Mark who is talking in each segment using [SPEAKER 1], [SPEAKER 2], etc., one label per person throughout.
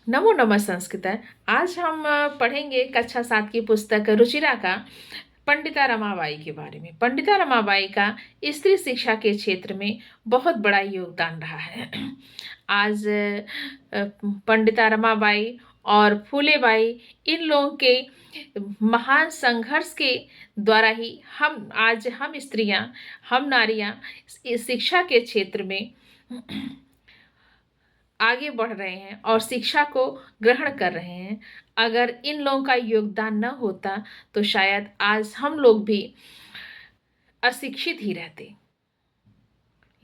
[SPEAKER 1] नमो नमः संस्कृत। आज हम पढ़ेंगे कक्षा 7 की पुस्तक रुचिरा का पंडिता रमाबाई के बारे में। पंडिता रमाबाई का स्त्री शिक्षा के क्षेत्र में बहुत बड़ा योगदान रहा है। आज पंडिता रमाबाई और फूलेबाई इन लोगों के महान संघर्ष के द्वारा ही हम स्त्रियां, हम नारियां इस शिक्षा के क्षेत्र में आगे बढ़ रहे हैं और शिक्षा को ग्रहण कर रहे हैं। अगर इन लोगों का योगदान न होता तो शायद आज हम लोग भी अशिक्षित ही रहते।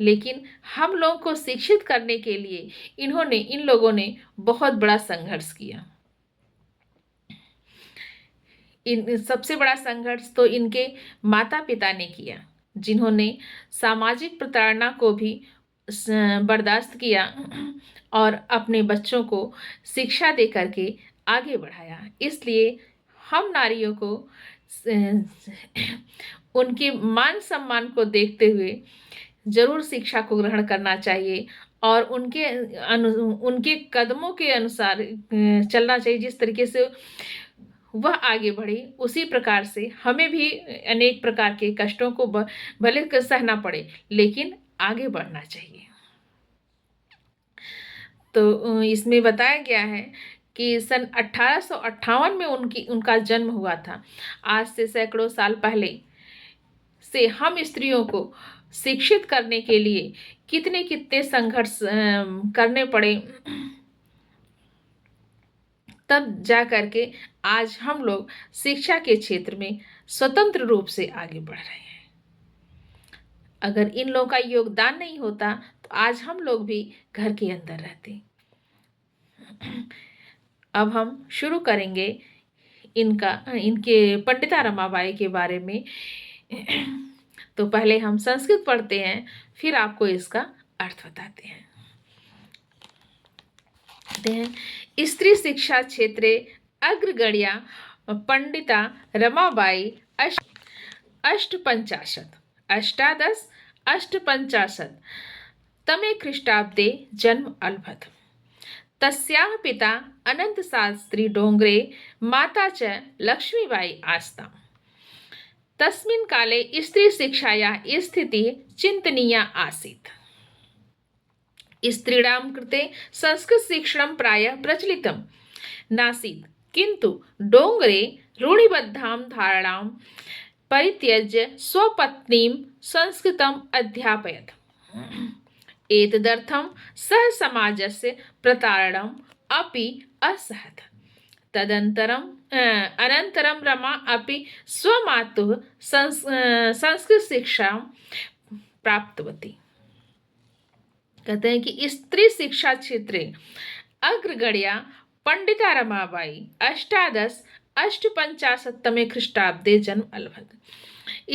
[SPEAKER 1] लेकिन हम लोगों को शिक्षित करने के लिए इन लोगों ने बहुत बड़ा संघर्ष किया। इन सबसे बड़ा संघर्ष तो इनके माता पिता ने किया, जिन्होंने सामाजिक प्रताड़ना को भी बर्दाश्त किया और अपने बच्चों को शिक्षा दे करके आगे बढ़ाया। इसलिए हम नारियों को उनके मान सम्मान को देखते हुए जरूर शिक्षा को ग्रहण करना चाहिए और उनके कदमों के अनुसार चलना चाहिए। जिस तरीके से वह आगे बढ़ी उसी प्रकार से हमें भी अनेक प्रकार के कष्टों को भले सहना पड़े, लेकिन आगे बढ़ना चाहिए। तो इसमें बताया गया है कि सन 1858 में उनका जन्म हुआ था। आज से सैकड़ों साल पहले से हम स्त्रियों को शिक्षित करने के लिए कितने कितने संघर्ष करने पड़े, तब जा करके आज हम लोग शिक्षा के क्षेत्र में स्वतंत्र रूप से आगे बढ़ रहे हैं। अगर इन लोगों का योगदान नहीं होता तो आज हम लोग भी घर के अंदर रहते। अब हम शुरू करेंगे इनके पंडिता रमाबाई के बारे में। तो पहले हम संस्कृत पढ़ते हैं, फिर आपको इसका अर्थ बताते हैं। स्त्री शिक्षा क्षेत्रे अग्रगण्या पंडिता रमाबाई अष्टादश तमे ख्रीष्टाब्दे जन्म अलभत। तस्याः पिता अनंत शास्त्री डोंगरे, माता च लक्ष्मीबाई आस्ता। तस्मिन् काले स्त्री शिक्षायाः स्थितिः चिन्तनीया आसीत्। स्त्रीणां कृते संस्कृत शिक्षणं प्रायः प्रचलितं नासीत्, किन्तु डोंगरे रूढिबद्धां धारणां परित्यज्य स्वपत्नीं संस्कृतम् अध्यापयत्। एतदर्थं सः समाजस्य प्रतारणम् अपि असहत्। अनन्तरं रमा अपि स्वमातुः संस्कृत शिक्षां प्राप्तवती। कहते हैं कि स्त्री शिक्षा क्षेत्रे अग्रगण्या पंडिता रमाबाई अष्टादश ख्रीष्टाब्दे जन्म अलभत।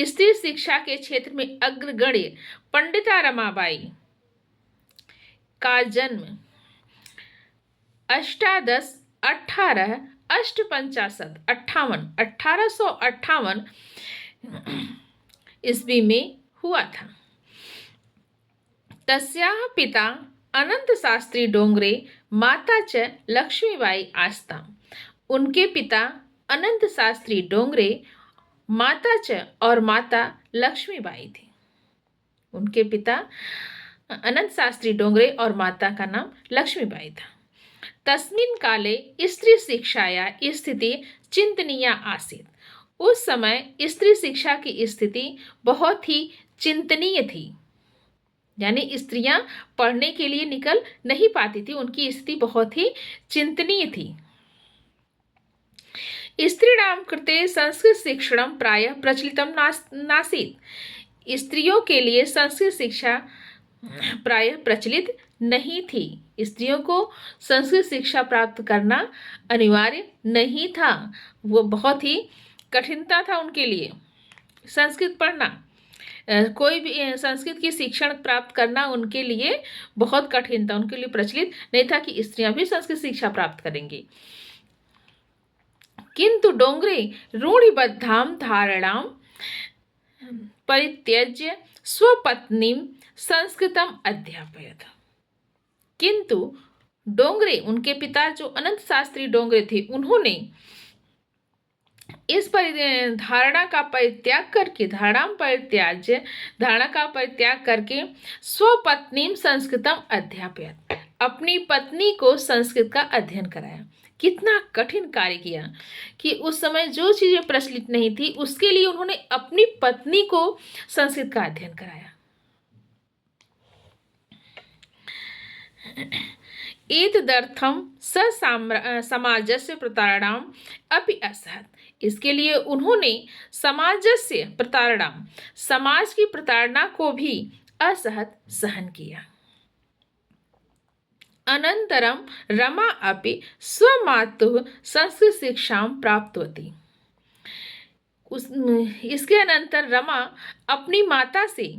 [SPEAKER 1] स्त्री शिक्षा के क्षेत्र में अग्रगण्य पंडिता रमाबाई का जन्म 1858 ईस्वी में हुआ था। तस्याः पिता अनंत शास्त्री डोंगरे, माता च लक्ष्मीबाई आस्ता। उनके पिता अनंत शास्त्री डोंगरे, माता च और माता लक्ष्मीबाई थी। उनके पिता अनंत शास्त्री डोंगरे और माता का नाम लक्ष्मीबाई था। तस्मिन् काले स्त्री शिक्षाया स्थिति चिंतनीया आसीत्। उस समय स्त्री शिक्षा की स्थिति बहुत ही चिंतनीय थी, यानी स्त्रियां पढ़ने के लिए निकल नहीं पाती थी, उनकी स्थिति बहुत ही चिंतनीय थी। स्त्रीणां कृते संस्कृत शिक्षणं प्रायः प्रचलितं नासीत्। स्त्रियों के लिए संस्कृत शिक्षा प्रायः प्रचलित नहीं थी। स्त्रियों को संस्कृत शिक्षा प्राप्त करना अनिवार्य नहीं था, वो बहुत ही कठिनता था उनके लिए संस्कृत पढ़ना। कोई भी संस्कृत की शिक्षण प्राप्त करना उनके लिए बहुत कठिन था, उनके लिए प्रचलित नहीं था कि स्त्रियां भी संस्कृत शिक्षा प्राप्त करेंगी। किंतु डोंगरे रूढ़िबद्धां धारणां परित्यज्य स्वपत्नीं संस्कृतम अध्यापयत। किंतु डोंगरे, उनके पिता जो अनंत शास्त्री डोंगरे थे, उन्होंने इस धारणा का परित्याग करके धारणा का परित्याग करके स्वपत्नीम संस्कृतम अध्यापयत, अपनी पत्नी को संस्कृत का अध्ययन कराया। कितना कठिन कार्य किया कि उस समय जो चीजें प्रचलित नहीं थी उसके लिए उन्होंने अपनी पत्नी को संस्कृत का अध्ययन कराया। एतदर्थम समाजस्य प्रतारणाम अपि असहत, इसके लिए उन्होंने समाजस्य प्रतारणाम, समाज की प्रताड़ना को भी असहत सहन किया। अनंतरम रमा अपि स्वमातुः संस्कृत शिक्षा प्राप्तवती, इसके अनंतर रमा अपनी माता से,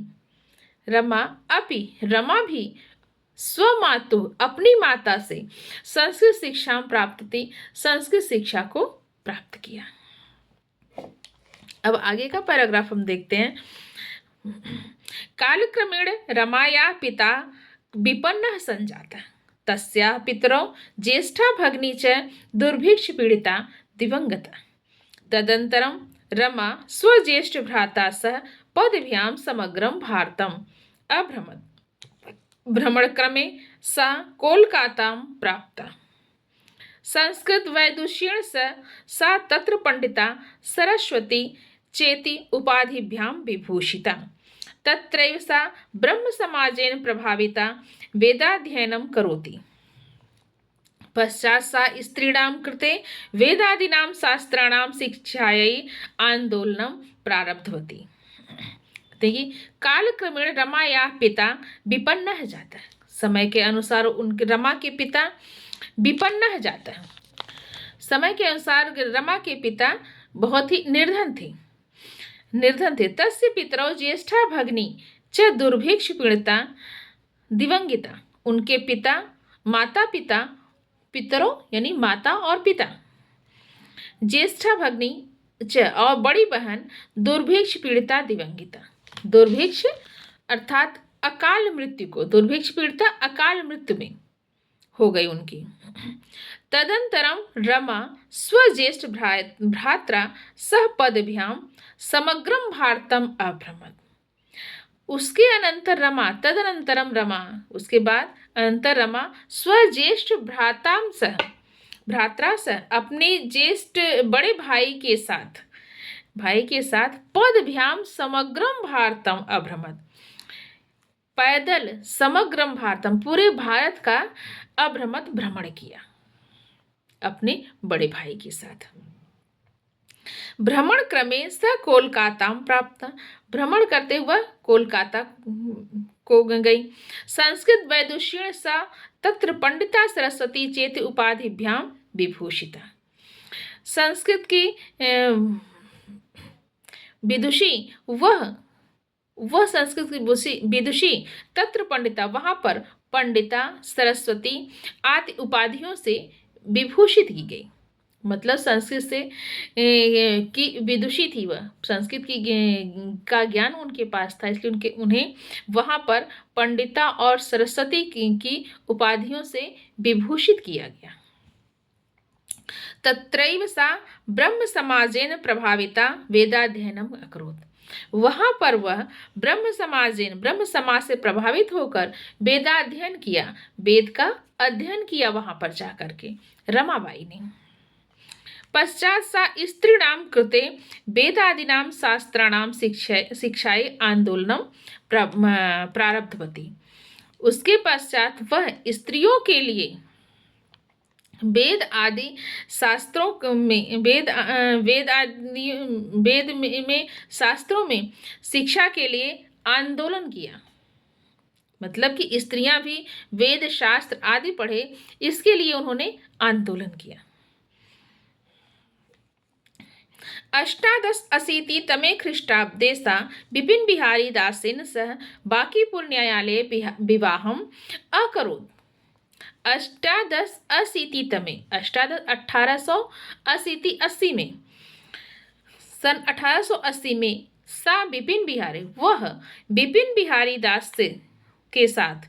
[SPEAKER 1] रमा भी स्वमातु, अपनी माता से संस्कृत शिक्षा प्राप्त थी, संस्कृत शिक्षा को प्राप्त किया। अब आगे का पैराग्राफ हम देखते हैं। कालक्रमेण रमाया पिता विपन्नः संजातः, तस्याः पितरौ ज्येष्ठा भगिनी च दुर्भिक्ष पीड़िता दिवंगता। तदनन्तरं रमा स्वज्येष्ठ भ्राता सह पदभ्यां समग्रं भारतम् अभ्रमत्। भ्रमणक्रमे सा कोलकातां प्राप्ता। संस्कृत वैदुष्येण सा तत्र पंडिता सरस्वती चेति उपाधिभ्यां विभूषिता। तत्रैव सा ब्रह्म समाजेन प्रभाविता वेदाध्ययनं करोति। पश्चात् सा स्त्रीणां कृते वेदादीनां शास्त्राणां शिक्षायै आंदोलनं प्रारब्धवती। देखिए, कालक्रमेण रमाया पिता विपन्न जाता है, समय के अनुसार उनके रमा के पिता विपन्न जाता है। समय के अनुसार रमा के पिता बहुत ही निर्धन थे। तस्य पितरौ ज्येष्ठा भगिनी च दुर्भिक्ष पीड़िता दिवंगिता, उनके पिता माता पिता, पितरों यानी माता और पिता, ज्येष्ठा भगिनी च और बड़ी बहन दुर्भिक्ष पीड़िता दिवंगिता, दुर्भिक्ष अर्थात अकाल मृत्यु को, दुर्भिक्ष पीड़िता अकाल मृत्यु में हो गई उनकी। तदंतरम रमा स्वज्येष्ठ भ्रात्रा सह पदभ्यां समग्रम भारतम अभ्रमत। उसके अनंतर रमा, तदनंतरम रमा, उसके बाद अनंतर रमा स्वज्येष्ठ भ्रात्रा सह अपने ज्येष्ठ बड़े भाई के साथ पदभ्याम समग्रम भारतम अभ्रमत, पैदल समग्रम भारतम, पूरे भारत का अभ्रमत भ्रमण किया अपने बड़े भाई के साथ। भ्रमण क्रमे स कोलकाता प्राप्त, भ्रमण करते हुए कोलकाता को गई। संस्कृत वैदुष्येण सा तत्र पंडिता सरस्वती चेति उपाधिभ्याम विभूषिता। संस्कृत की विदुषी, वह संस्कृत की विदुषी तत्र पंडिता, वहां पर पंडिता सरस्वती आदि उपाधियों से विभूषित की गई। मतलब संस्कृत से की विदुषी थी, वह संस्कृत की का ज्ञान उनके पास था, इसलिए उन्हें वहां पर पंडिता और सरस्वती की उपाधियों से विभूषित किया गया। तत्रैव सा ब्रह्म समाजेन प्रभाविता वेदाध्ययनम अकरोत्, वहां पर वह ब्रह्म समाज से प्रभावित होकर वेदाध्ययन किया, वेद का अध्ययन किया वहां पर जाकर के रमाबाई ने। पश्चात सा स्त्रीणाम कृते वेदादीनां शास्त्राणां शिक्षायै आंदोलनम प्रारब्धवती। उसके पश्चात वह स्त्रियों के लिए वेद आदि शास्त्रों में शास्त्रों में शिक्षा के लिए आंदोलन किया। मतलब कि स्त्रियां भी वेद शास्त्र आदि पढ़े, इसके लिए उन्होंने आंदोलन किया। 1880 ख्रीष्टाब्दे सा बिपिन बिहारी दासेन सह बांकीपुर न्यायालये विवाहम् अकरोत्। 1880 में, सन 1880 में सा बिपिन बिहारी, वह बिपिन बिहारी दास के साथ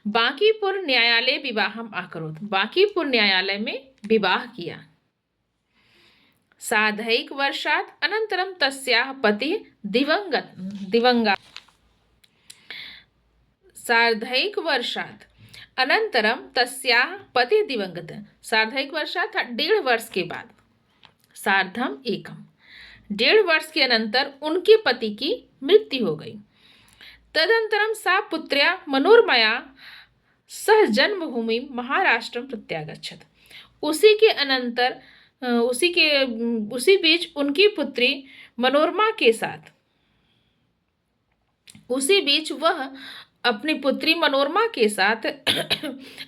[SPEAKER 1] बांकीपुर न्यायालय विवाहम अकरोत्, बांकीपुर न्यायालय में विवाह किया। साधैक वर्षात् अनन्तरं तस्याः पतिः दिवंगत सार्धैक वर्षात् अनंतरम तस्याः पति दिवंगत, सार्धैक वर्षात् 1.5 वर्ष के बाद, सार्धम एकम 1.5 वर्ष के अनंतर उनके पति की मृत्यु हो गई। तदंतरम सा पुत्र्या मनोरमया सह जन्मभूमि महाराष्ट्र प्रत्यागच्छत, उसी बीच उनकी पुत्री मनोरमा के साथ वह अपनी पुत्री मनोरमा के साथ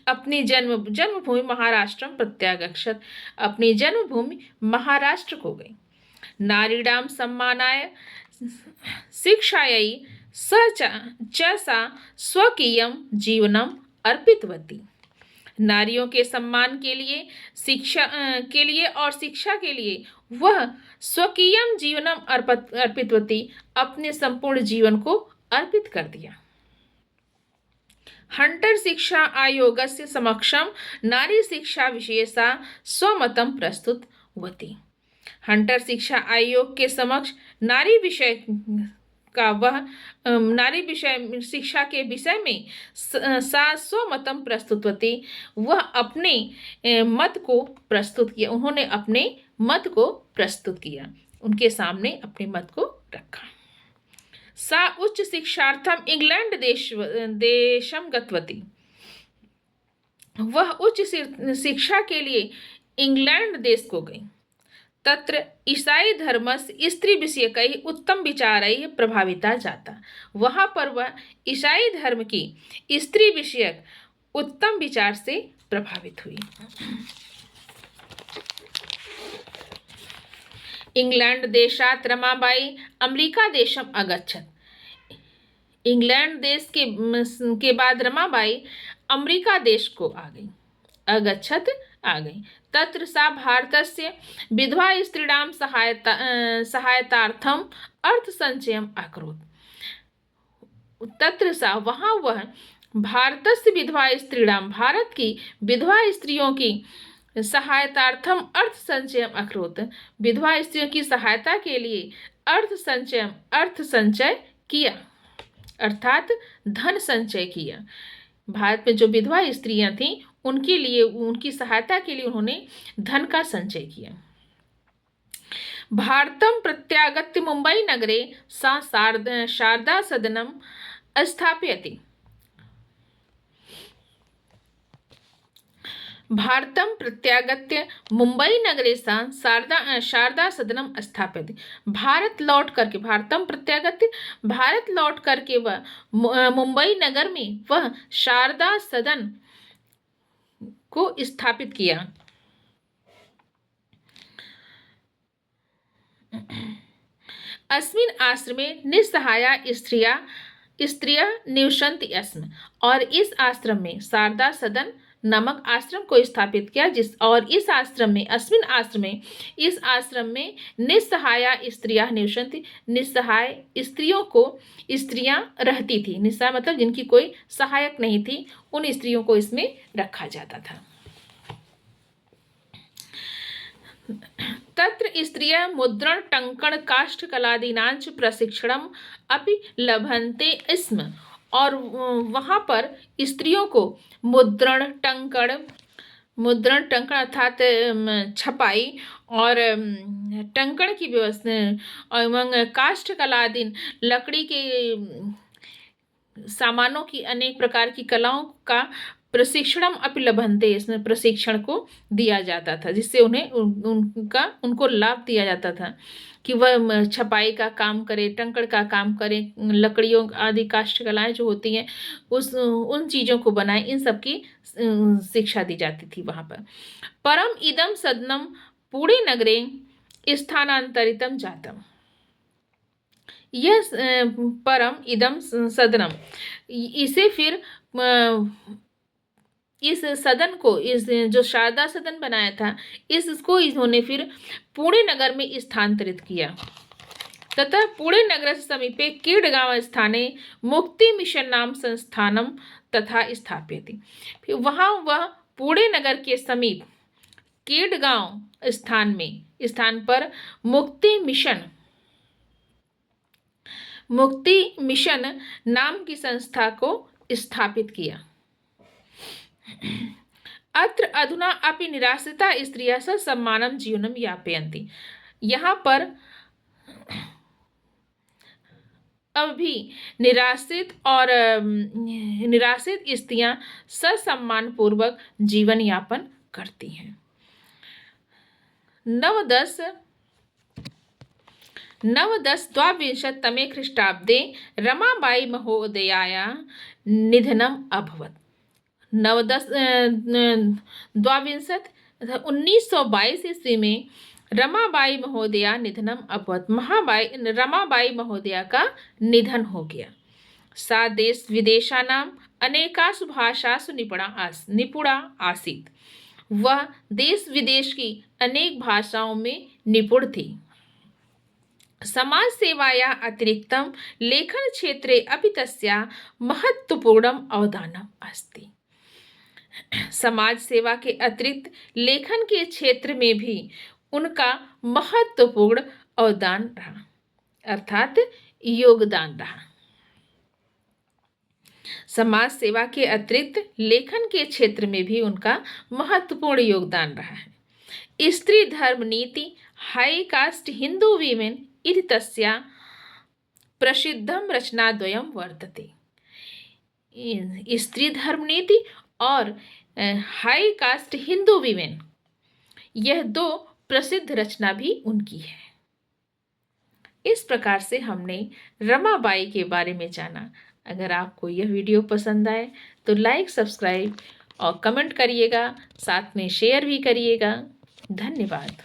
[SPEAKER 1] अपनी जन्मभूमि महाराष्ट्र प्रत्यागच्छत, अपनी जन्मभूमि महाराष्ट्र को गई। नारीणां सम्मानाय शिक्षायै सा स्वकीयं जीवनम अर्पितवती, नारियों के सम्मान के लिए और शिक्षा के लिए वह स्वकीयम जीवनम अर्पितवती, अपने संपूर्ण जीवन को अर्पित कर दिया। हंटर शिक्षा आयोगस्य समक्षम नारी शिक्षा विषये सा स्वमतं प्रस्तुतवती, हंटर शिक्षा आयोग के समक्ष नारी शिक्षा के विषय में सा स्वमतं प्रस्तुतवती, वह अपने मत को प्रस्तुत किया, उन्होंने अपने मत को प्रस्तुत किया, उनके सामने अपने मत को रखा। सा उच्च शिक्षार्थम इंग्लैंड देशम गतवती, वह उच्च शिक्षा के लिए इंग्लैंड देश को गई। तत्र ईसाई धर्मस्य स्त्री विषयकैः उत्तम विचारैः प्रभाविता जाता, वहाँ पर वह ईसाई धर्म की स्त्री विषयक उत्तम विचार से प्रभावित हुई। इंग्लैंड देशात् रमाबाई अमेरिका देशम अगच्छत, इंग्लैंड देश के बाद रमाबाई अमेरिका देश को आ गई, आ गई। तत्र सा भारतस्य विधवा स्त्रीणां सहायतार्थम अर्थ संचयम अकरोत्, तत्र सा वहाँ वह भारतस्य विधवा स्त्रीणां, भारत की विधवा स्त्रियों की सहायतार्थम अर्थ संचयम अकरोत्, विधवा स्त्रियों की सहायता के लिए अर्थ संचय किया, अर्थात धन संचय किया। भारत में जो विधवा स्त्रियां थीं उनके लिए, उनकी सहायता के लिए उन्होंने धन का संचय किया। भारतम प्रत्यागत्य मुंबई नगरे सा शारदा सदनम स्थापयति, भारतम प्रत्यागत्य मुंबई नगरे सा शारदा सदनम स्थापयति, भारतम प्रत्यागत्य भारत लौट करके वह मुंबई नगर में वह शारदा सदन को स्थापित किया। अस्मिन् आश्रमे निस्सहाया स्त्रियः निवसन्ति स्म, और इस आश्रम में शारदा सदन नामक आश्रम को स्थापित किया, इस आश्रम में निस्सहाया स्त्रियां निवसन्ति, निस्सहाय स्त्रियां रहती थी, निस्सहाय मतलब जिनकी कोई सहायक नहीं थी, उन स्त्रियों को इसमें रखा जाता था। तत्र स्त्रियः मुद्रण टंकण काष्ठ कलादीनांच प्रशिक्षणम अपि लभन्ते स्म, और वहाँ पर स्त्रियों को मुद्रण टंकण अर्थात छपाई और टंकण की व्यवस्था एवं काष्ठ कलादीन लकड़ी के सामानों की अनेक प्रकार की कलाओं का प्रशिक्षणम अपि लभन्ते, इसमें प्रशिक्षण को दिया जाता था, जिससे उन्हें उनको लाभ दिया जाता था कि वह छपाई का काम करे, टंकण का काम करे, लकड़ियों आदि काष्ठ कलाएं जो होती हैं उन चीज़ों को बनाए, इन सब की शिक्षा दी जाती थी वहाँ पर। परम इदम सदनम पुणे नगरे स्थानांतरितम जातम, यह परम इदम सदनम, इसे फिर इस सदन को, इस जो शारदा सदन बनाया था, इसको इन्होंने फिर पुणे नगर में स्थानांतरित किया। तथा पुणे नगर समीपे कीडगांव स्थाने मुक्ति मिशन नाम संस्थानम तथा स्थापयति। फिर वहाँ वह पुणे नगर के समीप केडगांव स्थान पर मुक्ति मिशन नाम की संस्था को स्थापित किया। अत्र अधुना अपि निराश्रिता स्त्रियः ससम्मानं जीवनं यापयन्ति। यहाँ पर अब भी निराश्रित स्त्रियां ससम्मान पूर्वक जीवन यापन करती हैं। नवदश द्वाविंशततमे ख्रीष्टाब्दे रमाबाई महोदयायाः निधनम् अभवत्। नवदश द्वाविंशत 1922 ईस्वी में रमाबाई महोदया निधनम अभवत। रमाबाई महोदया का निधन हो गया। सा देश विदेशानां अनेकासु भाषासु निपुणा आसीत्। वह देश विदेश की अनेक भाषाओं में निपुण थी। समाज सेवायाः अतिरिक्तं लेखन क्षेत्रे अपि तस्याः महत्वपूर्णम् अवदानम् अस्ति। समाज सेवा के अतिरिक्त लेखन के क्षेत्र में भी उनका महत्वपूर्ण अवदान रहा, अर्थात योगदान रहा। समाज सेवा के अतिरिक्त लेखन के क्षेत्र में भी उनका महत्वपूर्ण योगदान रहा है। स्त्री धर्म नीति हाई कास्ट हिंदू वीमेन इति तस्या प्रसिद्धम रचनाद्वयं वर्तते। स्त्री धर्म नीति और हाई कास्ट हिंदू वीमेन, यह दो प्रसिद्ध रचना भी उनकी है। इस प्रकार से हमने रमाबाई के बारे में जाना। अगर आपको यह वीडियो पसंद आए तो लाइक, सब्सक्राइब और कमेंट करिएगा, साथ में शेयर भी करिएगा। धन्यवाद।